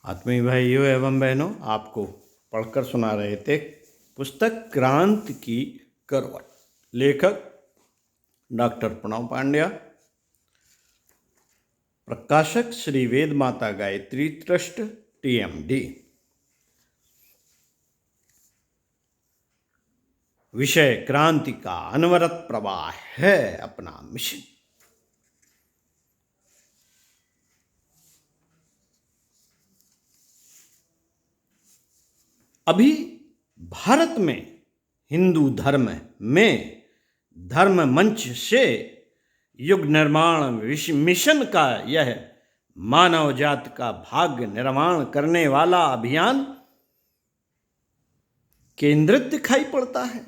आत्मीय भाइयों एवं बहनों, आपको पढ़कर सुना रहे थे पुस्तक क्रांति की करवट। लेखक डॉक्टर प्रणव पांड्या, प्रकाशक श्री वेद माता गायत्री ट्रस्ट TMD। विषय क्रांति का अनवरत प्रवाह है अपना मिशन। अभी भारत में हिंदू धर्म में धर्म मंच से युग निर्माण मिशन का यह मानव जाति का भाग्य निर्माण करने वाला अभियान केंद्रित दिखाई पड़ता है,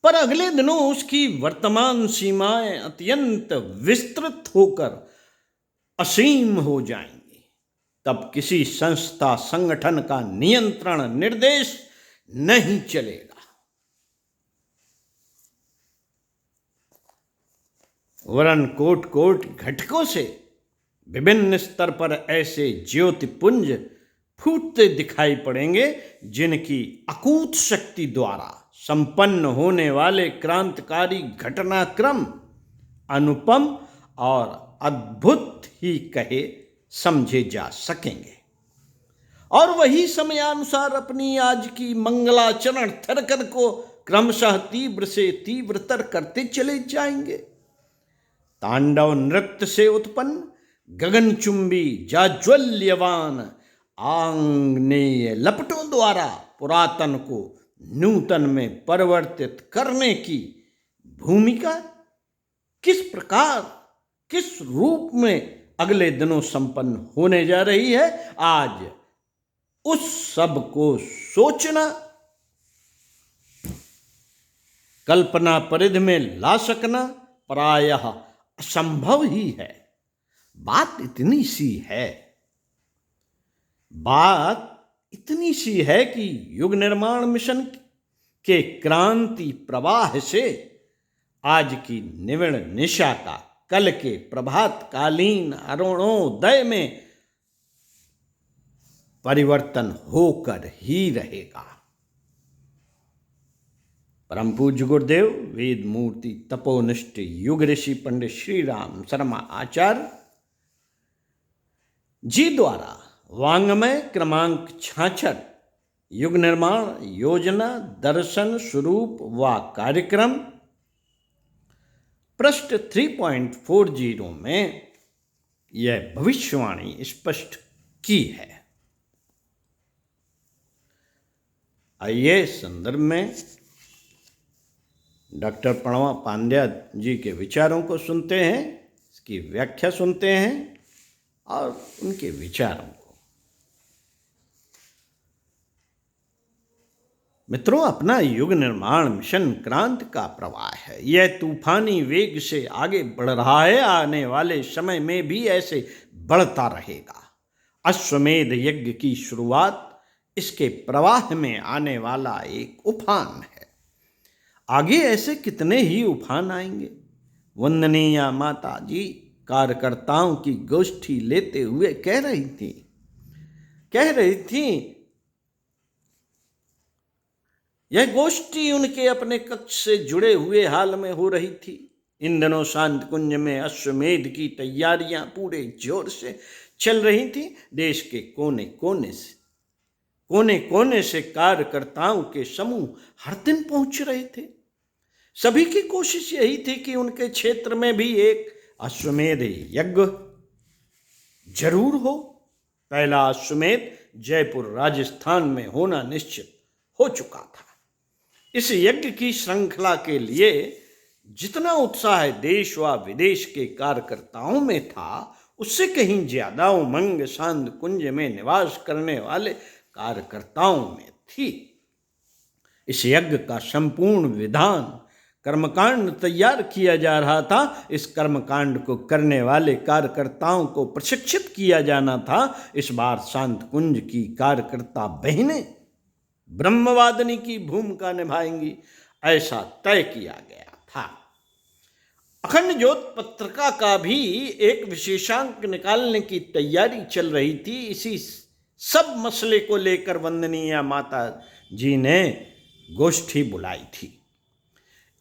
पर अगले दिनों उसकी वर्तमान सीमाएं अत्यंत विस्तृत होकर असीम हो जाएंगी। तब किसी संस्था संगठन का नियंत्रण निर्देश नहीं चलेगा। वरन कोट कोट घटकों से विभिन्न स्तर पर ऐसे ज्योतिपुंज फूटते दिखाई पड़ेंगे जिनकी अकूत शक्ति द्वारा संपन्न होने वाले क्रांतिकारी घटनाक्रम अनुपम और अद्भुत ही कहे समझे जा सकेंगे, और वही समयानुसार अपनी आज की मंगलाचरण थरकर को क्रमशः तीव्र से तीव्रतर करते चले जाएंगे। तांडव नृत्य से उत्पन्न गगनचुंबी जाज्वल्यवान आंग्नेय लपटों द्वारा पुरातन को नूतन में परिवर्तित करने की भूमिका किस प्रकार किस रूप में अगले दिनों संपन्न होने जा रही है, आज उस सब को सोचना कल्पना परिधि में ला सकना प्रायः असंभव ही है। बात इतनी सी है कि युग निर्माण मिशन के क्रांति प्रवाह से आज की निविड़ निशा का कल के प्रभातकालीन अरुणोदय में परिवर्तन होकर ही रहेगा। परम पूज्य गुरुदेव वेद मूर्ति तपोनिष्ठ युग ऋषि पंडित श्री राम शर्मा आचार्य जी द्वारा वांग्मय क्रमांक 66 युग निर्माण योजना दर्शन स्वरूप व कार्यक्रम पृष्ठ 3.40 में यह भविष्यवाणी स्पष्ट की है। आइए संदर्भ में डॉक्टर प्रणव पांड्या जी के विचारों को सुनते हैं, इसकी व्याख्या सुनते हैं और उनके विचारों को। मित्रों, अपना युग निर्माण मिशन क्रांति का प्रवाह है। यह तूफानी वेग से आगे बढ़ रहा है, आने वाले समय में भी ऐसे बढ़ता रहेगा। अश्वमेध यज्ञ की शुरुआत इसके प्रवाह में आने वाला एक उफान है। आगे ऐसे कितने ही उफान आएंगे। वंदनीय माता जी कार्यकर्ताओं की गोष्ठी लेते हुए कह रही थी यह गोष्ठी उनके अपने कक्ष से जुड़े हुए हाल में हो रही थी। इन दिनों शांत कुंज में अश्वमेध की तैयारियां पूरे जोर से चल रही थी। देश के कोने कोने से कार्यकर्ताओं के समूह हर दिन पहुंच रहे थे। सभी की कोशिश यही थी कि उनके क्षेत्र में भी एक अश्वमेध यज्ञ जरूर हो। पहला अश्वमेध जयपुर राजस्थान में होना निश्चित हो चुका था। इस यज्ञ की श्रृंखला के लिए जितना उत्साह देश व विदेश के कार्यकर्ताओं में था, उससे कहीं ज्यादा उमंग शांत कुंज में निवास करने वाले कार्यकर्ताओं में थी। इस यज्ञ का संपूर्ण विधान कर्मकांड तैयार किया जा रहा था। इस कर्मकांड को करने वाले कार्यकर्ताओं को प्रशिक्षित किया जाना था। इस बार शांत कुंज की कार्यकर्ता बहनें ब्रह्मवादिनी की भूमिका निभाएंगी, ऐसा तय किया गया था। अखंड ज्योत पत्रिका का भी एक विशेषांक निकालने की तैयारी चल रही थी। इसी सब मसले को लेकर वंदनीय माता जी ने गोष्ठी बुलाई थी।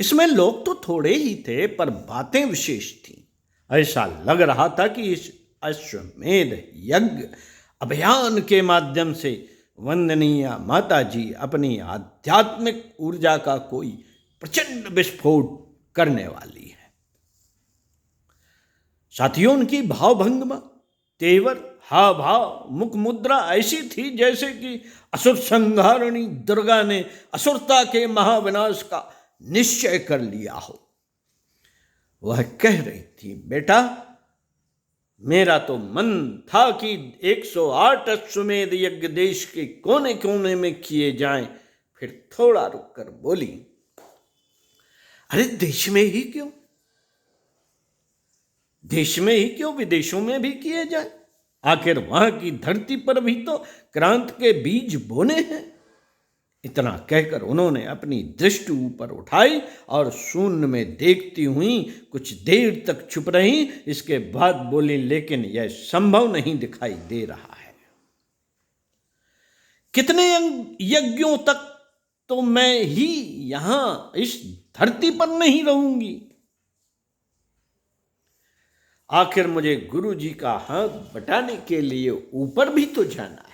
इसमें लोग तो थोड़े ही थे, पर बातें विशेष थीं। ऐसा लग रहा था कि इस अश्वमेध यज्ञ अभियान के माध्यम से वंदनीय माता जी अपनी आध्यात्मिक ऊर्जा का कोई प्रचंड विस्फोट करने वाली है। साथियों, उनकी भावभंगिमा, तेवर, हाव भाव, मुख मुद्रा ऐसी थी जैसे कि असुर संहारिणी दुर्गा ने असुरता के महाविनाश का निश्चय कर लिया हो। वह कह रही थी, बेटा, मेरा तो मन था कि 108 अश्वमेध यज्ञ देश के कोने कोने में किए जाएं। फिर थोड़ा रुककर बोली, अरे देश में ही क्यों? देश में ही क्यों, विदेशों में भी किए जाए। आखिर वहां की धरती पर भी तो क्रांति के बीज बोने हैं। इतना कहकर उन्होंने अपनी दृष्टि ऊपर उठाई और शून्य में देखती हुई कुछ देर तक चुप रही। इसके बाद बोली, लेकिन यह संभव नहीं दिखाई दे रहा है। कितने यज्ञों तक तो मैं ही यहां इस धरती पर नहीं रहूंगी। आखिर मुझे गुरु जी का हाथ बटाने के लिए ऊपर भी तो जाना है।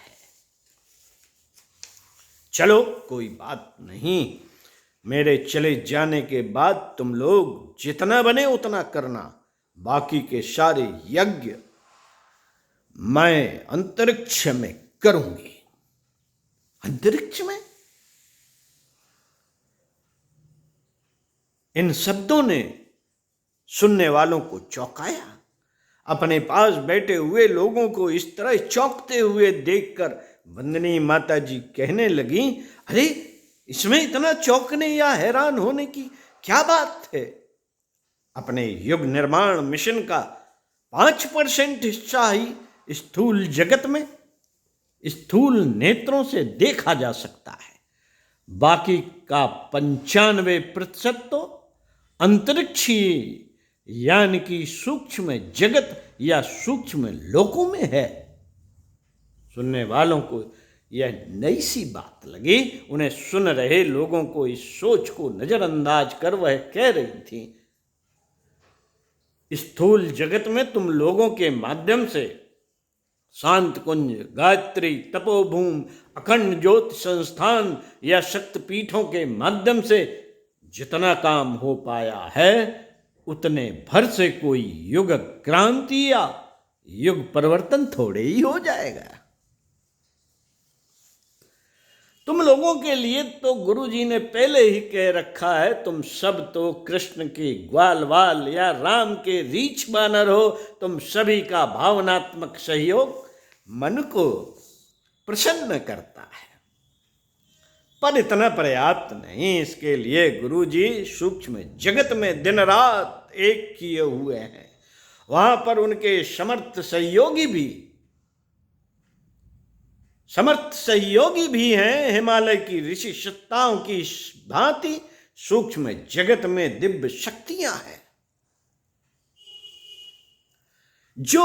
चलो, कोई बात नहीं, मेरे चले जाने के बाद तुम लोग जितना बने उतना करना। बाकी के सारे यज्ञ मैं अंतरिक्ष में करूंगी। अंतरिक्ष में? इन शब्दों ने सुनने वालों को चौंकाया। अपने पास बैठे हुए लोगों को इस तरह चौंकते हुए देखकर वंदनीय माता जी कहने लगी, अरे इसमें इतना चौंकने या हैरान होने की क्या बात है? अपने युग निर्माण मिशन का 5% हिस्सा ही स्थूल जगत में स्थूल नेत्रों से देखा जा सकता है। बाकी का 95% तो अंतरिक्षीय यानी कि सूक्ष्म जगत या सूक्ष्म लोकों में है। सुनने वालों को यह नई सी बात लगी। उन्हें सुन रहे लोगों को इस सोच को नजरअंदाज कर वह कह रही थी, स्थूल जगत में तुम लोगों के माध्यम से शांत कुंज, गायत्री, तपोभूम, अखंड ज्योति संस्थान या शक्तिपीठों के माध्यम से जितना काम हो पाया है, उतने भर से कोई युग क्रांति या युग परिवर्तन थोड़े ही हो जाएगा। तुम लोगों के लिए तो गुरु जी ने पहले ही कह रखा है, तुम सब तो कृष्ण के ग्वाल वाल या राम के रीछ बानर हो। तुम सभी का भावनात्मक सहयोग मन को प्रसन्न करता है, पर इतना पर्याप्त नहीं। इसके लिए गुरु जी सूक्ष्म जगत में दिन रात एक किए हुए हैं। वहां पर उनके समर्थ सहयोगी भी हैं। हिमालय की ऋषि सत्ताओं की भांति सूक्ष्म जगत में दिव्य शक्तियां हैं जो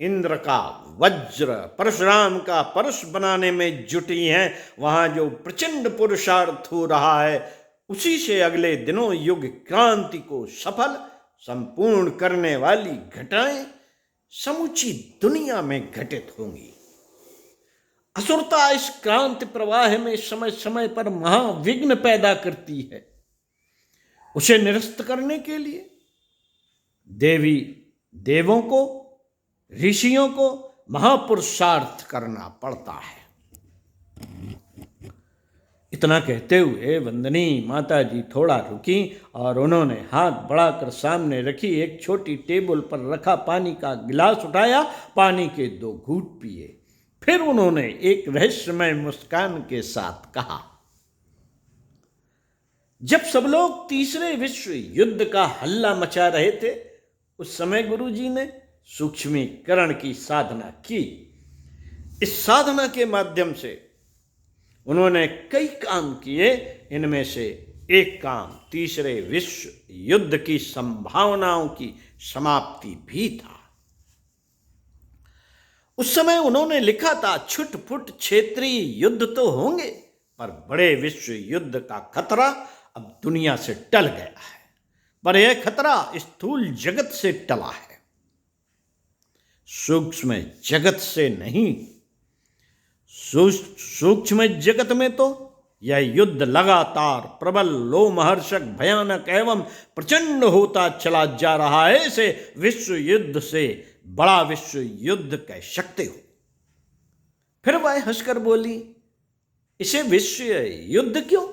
इंद्र का वज्र, परशुराम का परश बनाने में जुटी हैं। वहां जो प्रचंड पुरुषार्थ हो रहा है, उसी से अगले दिनों युग क्रांति को सफल संपूर्ण करने वाली घटनाएं समूची दुनिया में घटित होंगी। असुरता इस क्रांति प्रवाह में समय समय पर महाविघ्न पैदा करती है। उसे निरस्त करने के लिए देवी देवों को, ऋषियों को महापुरुषार्थ करना पड़ता है। इतना कहते हुए वंदनीय माता जी थोड़ा रुकी और उन्होंने हाथ बढ़ाकर सामने रखी एक छोटी टेबल पर रखा पानी का गिलास उठाया, पानी के 2 घूंट पिए। फिर उन्होंने एक रहस्यमय मुस्कान के साथ कहा, जब सब लोग तीसरे विश्व युद्ध का हल्ला मचा रहे थे, उस समय गुरु जी ने सूक्ष्मीकरण की साधना की। इस साधना के माध्यम से उन्होंने कई काम किए। इनमें से एक काम तीसरे विश्व युद्ध की संभावनाओं की समाप्ति भी था। उस समय उन्होंने लिखा था, छुटपुट क्षेत्रीय युद्ध तो होंगे, पर बड़े विश्व युद्ध का खतरा अब दुनिया से टल गया है। पर यह खतरा स्थूल जगत से टला है, सूक्ष्म जगत से नहीं। सूक्ष्म जगत में तो यह युद्ध लगातार प्रबल, लोमहर्षक, भयानक एवं प्रचंड होता चला जा रहा है। इसे विश्व युद्ध से बड़ा विश्व युद्ध कह सकते हो। फिर वह हंसकर बोली, इसे विश्व युद्ध क्यों,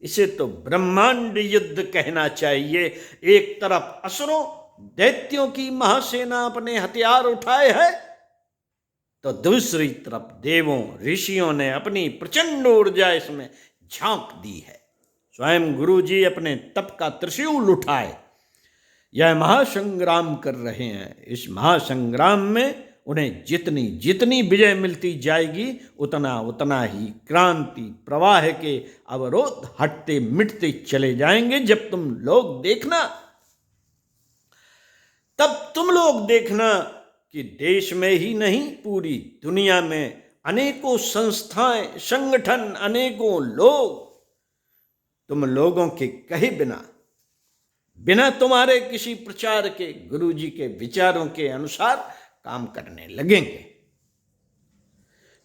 इसे तो ब्रह्मांड युद्ध कहना चाहिए। एक तरफ असुरों दैत्यों की महासेना अपने हथियार उठाए है, तो दूसरी तरफ देवों ऋषियों ने अपनी प्रचंड ऊर्जा इसमें झांक दी है। स्वयं गुरु जी अपने तप का त्रिशूल उठाए यह महासंग्राम कर रहे हैं। इस महासंग्राम में उन्हें जितनी जितनी विजय मिलती जाएगी, उतना उतना ही क्रांति प्रवाह के अवरोध हटते मिटते चले जाएंगे। जब तुम लोग देखना, तब तुम लोग देखना कि देश में ही नहीं, पूरी दुनिया में अनेकों संस्थाएं, संगठन, अनेकों लोग तुम लोगों के कहे बिना, बिना तुम्हारे किसी प्रचार के, गुरु जी के विचारों के अनुसार काम करने लगेंगे।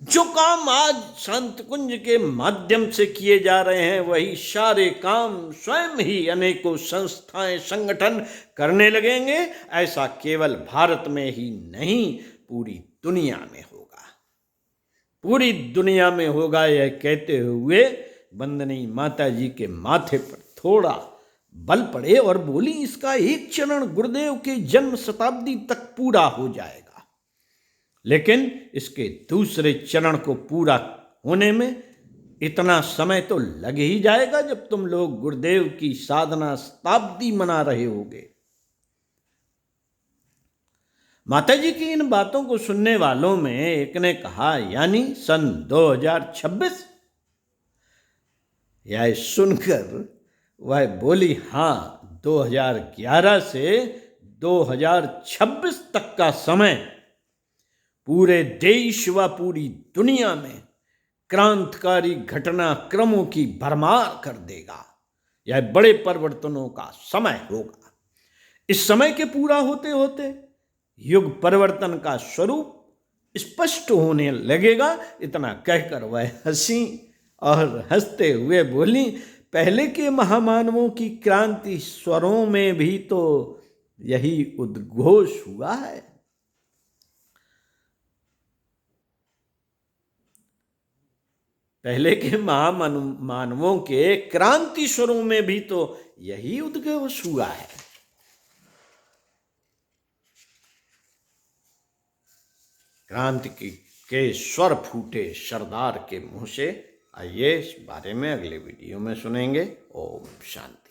जो काम आज शांत कुंज के माध्यम से किए जा रहे हैं, वही सारे काम स्वयं ही अनेकों संस्थाएं, संगठन करने लगेंगे। ऐसा केवल भारत में ही नहीं, पूरी दुनिया में होगा, पूरी दुनिया में होगा। यह कहते हुए वंदनी माता जी के माथे पर थोड़ा बल पड़े और बोली, इसका एक चरण गुरुदेव के जन्म शताब्दी तक पूरा हो जाएगा, लेकिन इसके दूसरे चरण को पूरा होने में इतना समय तो लग ही जाएगा जब तुम लोग गुरुदेव की साधना शताब्दी मना रहे होगे। माता जी की इन बातों को सुनने वालों में एक ने कहा, यानी सन 2026? यह सुनकर वह बोली, हाँ, 2011 से 2026 तक का समय पूरे देश व पूरी दुनिया में क्रांतिकारी घटनाक्रमों की भरमार कर देगा। यह बड़े परिवर्तनों का समय होगा। इस समय के पूरा होते होते युग परिवर्तन का स्वरूप स्पष्ट होने लगेगा। इतना कहकर वह हंसी और हंसते हुए बोली, पहले के महामानवों की क्रांति स्वरों में भी तो यही उद्घोष हुआ है। पहले के महामानवों के क्रांति स्वरों में भी तो यही उद्घोष हुआ है। क्रांति के स्वर फूटे सरदार के मुंह से। आइए इस बारे में अगले वीडियो में सुनेंगे। ओम शांति।